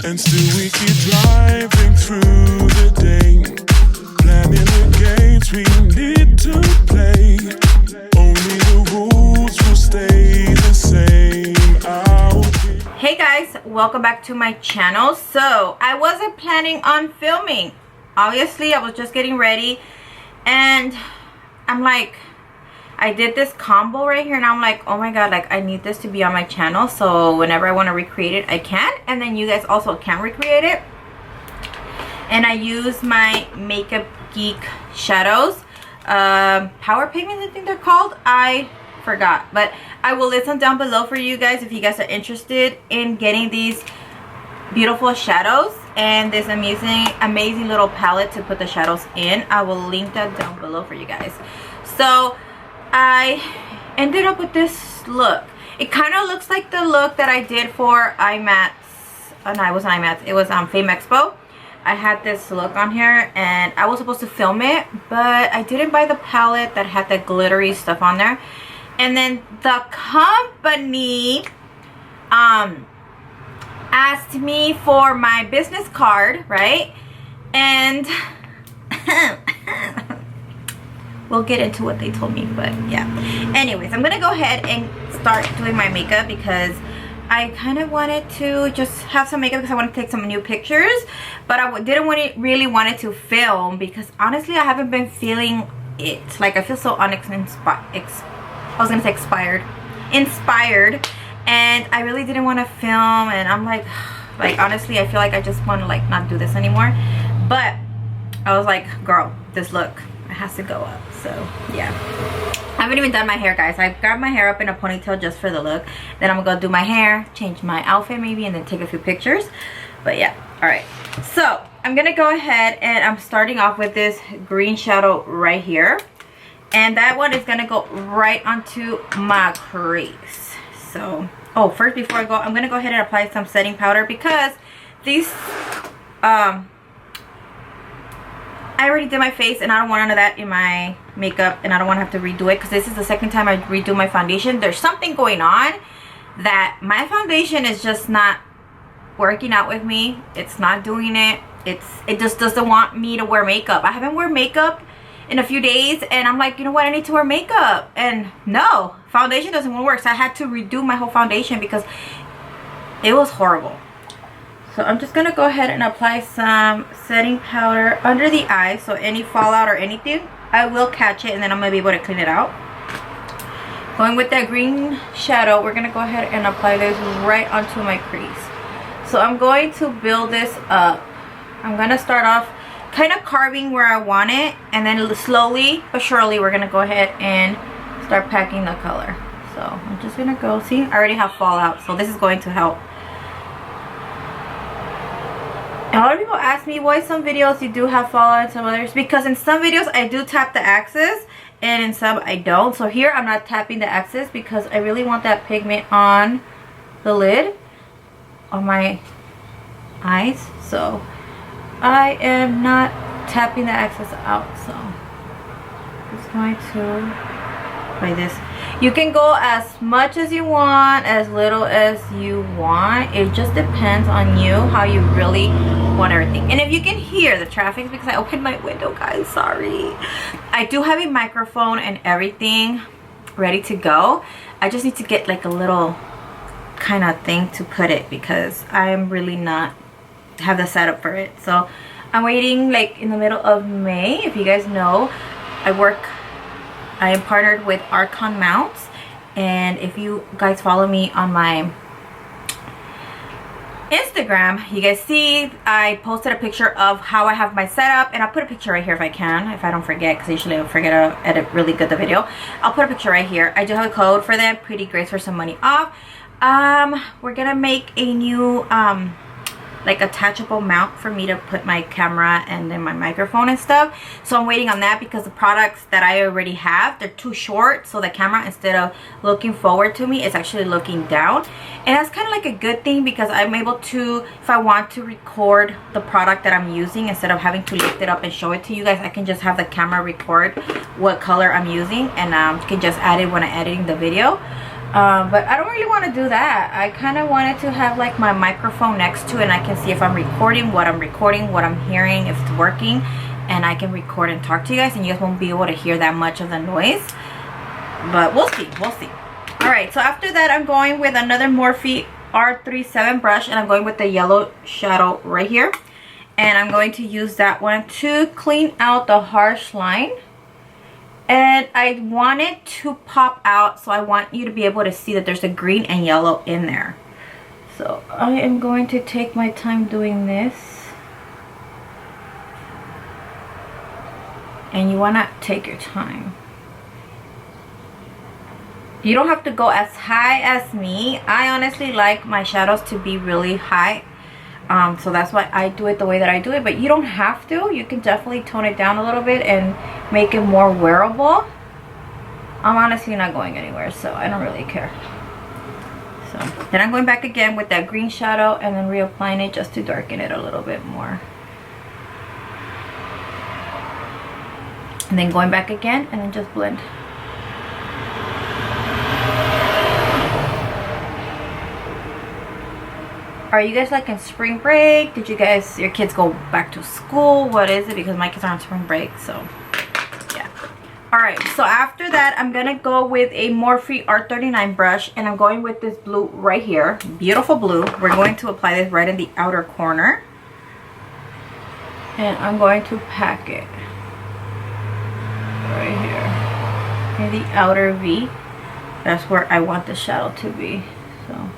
And still we keep driving through the day, planning the games we need to play. Only the rules will stay the same. Hey guys, welcome back to my channel. So I wasn't planning on filming. Obviously, I was just getting ready, and I'm like, I did this combo right here, and I'm like, oh my god, like I need this to be on my channel, so whenever I want to recreate it, I can, and then you guys also can recreate it. And I use my Makeup Geek shadows, power pigments, I think they're called. I forgot, but I will list them down below for you guys if you guys are interested in getting these beautiful shadows and this amazing little palette to put the shadows in. I will link that down below for you guys. So I ended up with this look. It kind of looks like the look that I did for m.a.c. Oh no, it wasn't m.a.c. It was Fame Expo. I had this look on here, and I was supposed to film it, but I didn't buy the palette that had the glittery stuff on there. And then the company asked me for my business card, right? And we'll get into what they told me, but yeah. Anyways, I'm gonna go ahead and start doing my makeup because I kind of wanted to just have some makeup because I want to take some new pictures, but I didn't really wanted to film because honestly I haven't been feeling it. Like I feel so inspired, and I really didn't want to film, and I'm like honestly I feel like I just want to like not do this anymore. But I was like, girl, this look, it has to go up. So yeah, I haven't even done my hair, guys. I grabbed my hair up in a ponytail just for the look. Then I'm gonna do my hair, change my outfit maybe, and then take a few pictures. But yeah, all right, so I'm gonna go ahead and I'm starting off with this green shadow right here, and that one is gonna go right onto my crease. So first, before I go, I'm gonna go ahead and apply some setting powder because these I already did my face, and I don't want none of that in my makeup, and I don't want to have to redo it because this is the second time I redo my foundation. There's something going on that my foundation is just not working out with me. It's not doing it. It just doesn't want me to wear makeup. I haven't worn makeup in a few days, and I'm like, you know what, I need to wear makeup, and no, foundation doesn't want to work. So I had to redo my whole foundation because it was horrible. So I'm just gonna go ahead and apply some setting powder under the eye, so any fallout or anything, I will catch it, and then I'm gonna be able to clean it out. Going with that green shadow, we're gonna go ahead and apply this right onto my crease. So I'm going to build this up. I'm gonna start off kind of carving where I want it, and then slowly but surely we're gonna go ahead and start packing the color. So I'm just gonna go, see, I already have fallout, so this is going to help. And a lot of people ask me why some videos you do have fallout and some others. Because in some videos I do tap the axis, and in some I don't. So here I'm not tapping the axis because I really want that pigment on the lid on my eyes. So I am not tapping the axis out. So I'm just going to apply this. You can go as much as you want, as little as you want. It just depends on you, how you really want everything. And if you can hear the traffic, because I opened my window, guys, sorry. I do have a microphone and everything ready to go. I just need to get like a little kind of thing to put it because I'm really not have the setup for it. So I'm waiting like in the middle of May. If you guys know, I am partnered with Archon Mounts, and if you guys follow me on my Instagram, you guys see I posted a picture of how I have my setup, and I'll put a picture right here if I can, if I don't forget, because usually I forget to edit really good the video. I'll put a picture right here. I do have a code for them, prettygrace, for some money off. We're gonna make a new like attachable mount for me to put my camera and then my microphone and stuff. So I'm waiting on that because the products that I already have, they're too short, so the camera, instead of looking forward to me, it's actually looking down. And that's kind of like a good thing because I'm able to, if I want to record the product that I'm using, instead of having to lift it up and show it to you guys, I can just have the camera record what color I'm using, and can just add it when I'm editing the video. But I don't really want to do that. I kind of wanted to have like my microphone next to it, and I can see if I'm recording, what I'm hearing, if it's working, and I can record and talk to you guys, and you guys won't be able to hear that much of the noise. But we'll see, we'll see. Alright, so after that I'm going with another Morphe R37 brush, and I'm going with the yellow shadow right here, and I'm going to use that one to clean out the harsh line. And I want it to pop out, so I want you to be able to see that there's a green and yellow in there. So I am going to take my time doing this. And you want to take your time. You don't have to go as high as me. I honestly like my shadows to be really high. So that's why I do it the way that I do it, but you don't have to. You can definitely tone it down a little bit and make it more wearable. I'm honestly not going anywhere, so I don't really care. So then I'm going back again with that green shadow and then reapplying it just to darken it a little bit more. And then going back again and then just blend. Are you guys like in spring break? Did you guys, your kids go back to school? What is it? Because my kids are on spring break, so yeah. Alright, so after that, I'm gonna go with a Morphe R39 brush, and I'm going with this blue right here. Beautiful blue. We're going to apply this right in the outer corner. And I'm going to pack it right here in the outer V. That's where I want the shadow to be. So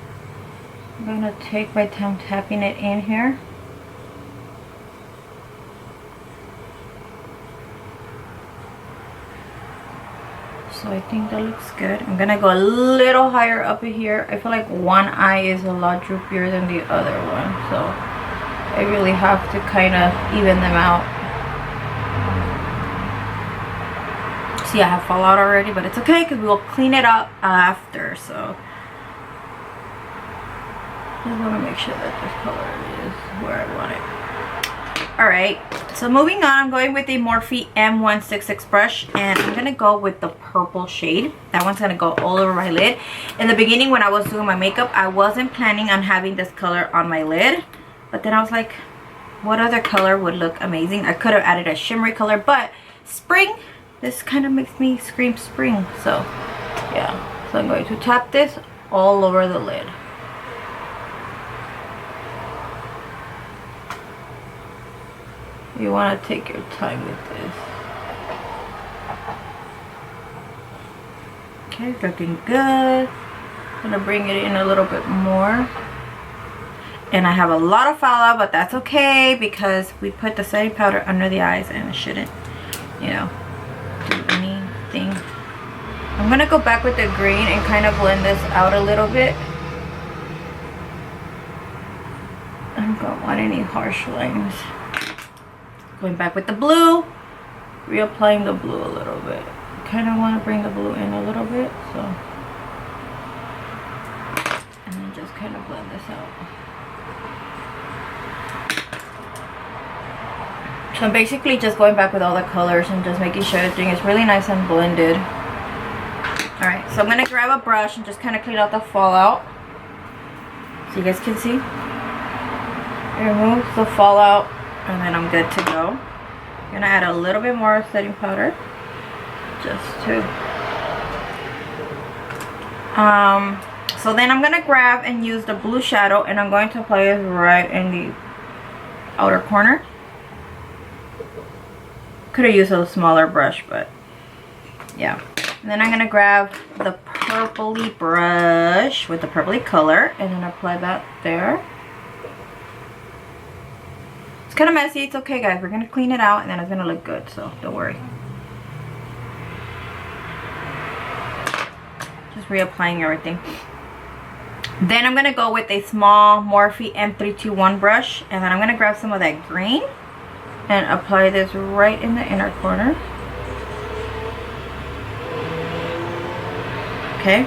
I'm going to take my time tapping it in here. So I think that looks good. I'm going to go a little higher up here. I feel like one eye is a lot droopier than the other one. So I really have to kind of even them out. See, I have fallout already, but it's okay because we will clean it up after. So I want to make sure that this color is where I want it. Alright, so moving on, I'm going with a Morphe M166 brush, and I'm going to go with the purple shade. That one's going to go all over my lid. In the beginning, when I was doing my makeup, I wasn't planning on having this color on my lid. But then I was like, what other color would look amazing? I could have added a shimmery color, but spring, this kind of makes me scream spring. So, yeah. So I'm going to tap this all over the lid. You want to take your time with this. Okay, it's looking good. I'm going to bring it in a little bit more. And I have a lot of fallout, but that's okay because we put the setting powder under the eyes and it shouldn't, you know, do anything. I'm going to go back with the green and kind of blend this out a little bit. I don't want any harsh lines. Going back with the blue, reapplying the blue a little bit. Kind of want to bring the blue in a little bit, so. And then just kind of blend this out. So I'm basically just going back with all the colors and just making sure everything is really nice and blended. Alright, so I'm going to grab a brush and just kind of clean out the fallout. So you guys can see. Remove the fallout. And then I'm good to go. I'm gonna add a little bit more setting powder, just to. So then I'm gonna grab and use the blue shadow, and I'm going to apply it right in the outer corner. Could have used a smaller brush, but yeah. And then I'm gonna grab the purpley brush with the purpley color, and then apply that there. It's kind of messy. It's okay, guys. We're going to clean it out and then it's going to look good. So don't worry. Just reapplying everything. Then I'm gonna go with a small Morphe M321 brush, and then I'm gonna grab some of that green and apply this right in the inner corner. Okay,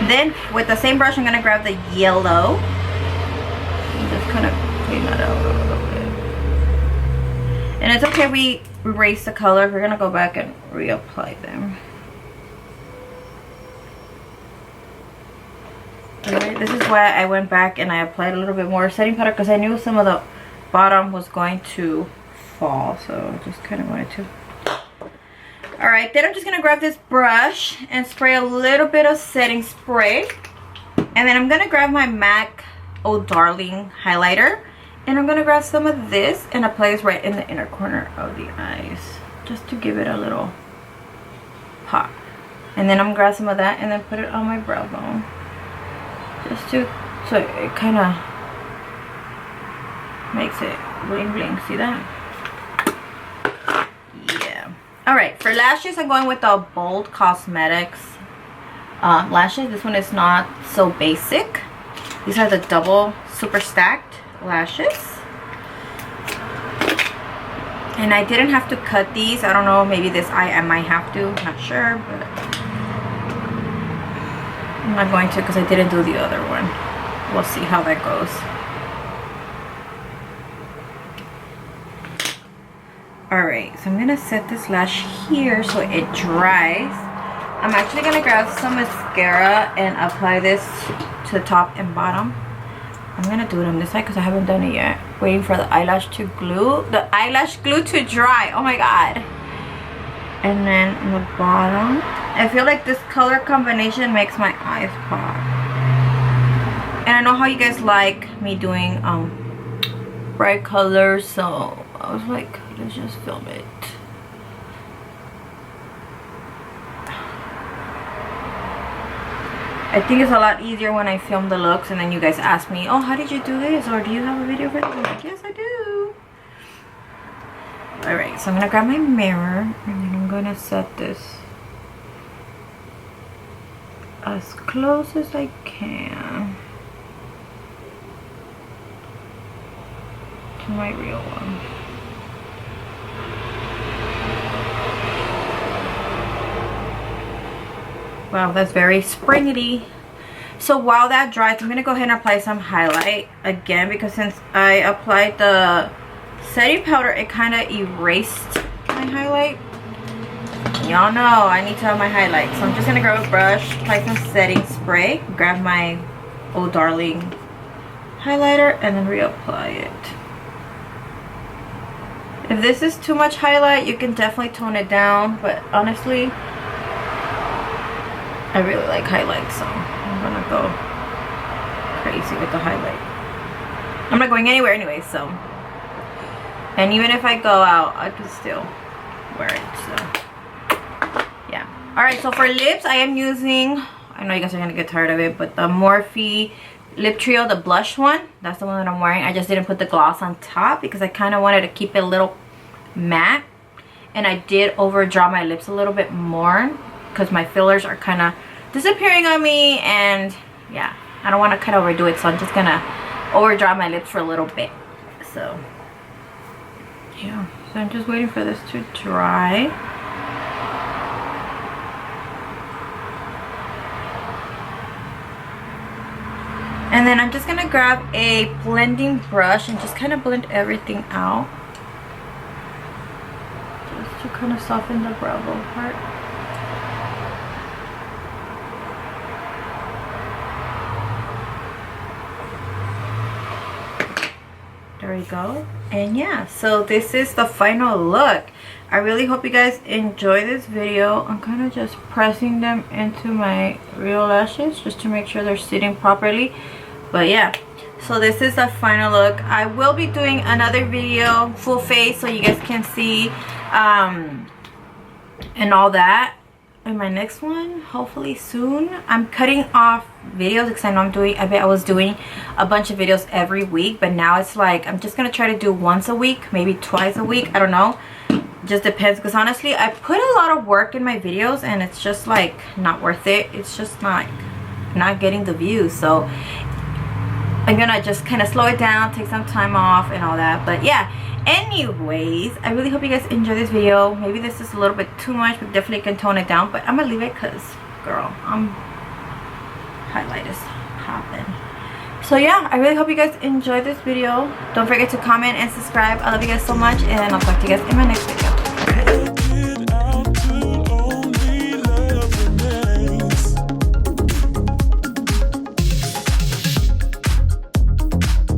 then with the same brush I'm gonna grab the yellow and just kind of clean that out a little bit. And it's okay we erase the color. We're gonna go back and reapply them. Alright, this is why I went back and I applied a little bit more setting powder, because I knew some of the bottom was going to fall, so I just kind of wanted to. Alright, then I'm just going to grab this brush and spray a little bit of setting spray. And then I'm going to grab my M.A.C Oh Darling highlighter. And I'm going to grab some of this and apply this right in the inner corner of the eyes, just to give it a little pop. And then I'm going to grab some of that and then put it on my brow bone. Just to, so it kind of makes it bling bling. See that? Yeah. Alright, for lashes, I'm going with the Bold Cosmetics lashes. This one is not so basic. These are the double super stacked lashes. And I didn't have to cut these. I don't know, maybe this I might have to. Not sure, but I'm not going to, because I didn't do the other one. We'll see how that goes. Alright, so I'm going to set this lash here so it dries. I'm actually going to grab some mascara and apply this to the top and bottom. I'm going to do it on this side because I haven't done it yet. Waiting for the eyelash to glue. The eyelash glue to dry. Oh my god. And then on the bottom, I feel like this color combination makes my eyes pop. And I know how you guys like me doing bright colors, so I was like, let's just film it. I think it's a lot easier when I film the looks and then you guys ask me, oh, how did you do this? Or do you have a video for this? I'm like, yes, I do. Alright, so I'm gonna grab my mirror and then I'm gonna set this as close as I can to my real one. Wow, that's very springy. So while that dries, I'm gonna go ahead and apply some highlight again, because since I applied the setting powder, it kind of erased my highlight. Y'all know I need to have my highlight, so I'm just gonna grab a brush, apply some setting spray, grab my Oh Darling highlighter, and then reapply it. If this is too much highlight, you can definitely tone it down, but honestly, I really like highlight, so I'm gonna go crazy with the highlight. I'm not going anywhere anyway, so. And even if I go out, I can still wear it, so. Yeah. Alright, so for lips, I am using, I know you guys are gonna get tired of it, but the Morphe Lip Trio, the blush one. That's the one that I'm wearing. I just didn't put the gloss on top because I kind of wanted to keep it a little matte. And I did overdraw my lips a little bit more because my fillers are kind of disappearing on me, and yeah, I don't want to kind of overdo it, so I'm just gonna overdraw my lips for a little bit. So yeah, so I'm just waiting for this to dry. And then I'm just gonna grab a blending brush and just kind of blend everything out, just to kind of soften the brow bone part. There we go. And yeah, so this is the final look. I really hope you guys enjoy this video. I'm kind of just pressing them into my real lashes just to make sure they're sitting properly. But yeah, so this is the final look. I will be doing another video full face so you guys can see and all that in my next one, hopefully soon. I'm cutting off videos because I know I was doing a bunch of videos every week, but now it's like I'm just gonna try to do once a week, maybe twice a week, I don't know, just depends, because honestly I put a lot of work in my videos and it's just like not worth it. It's just not getting the views. So I'm gonna just kind of slow it down, take some time off and all that. But yeah, anyways, I really hope you guys enjoy this video. Maybe this is a little bit too much, but definitely can tone it down. But I'm gonna leave it because, girl, highlight is popping. So yeah, I really hope you guys enjoyed this video. Don't forget to comment and subscribe. I love you guys so much, and I'll talk to you guys in my next video.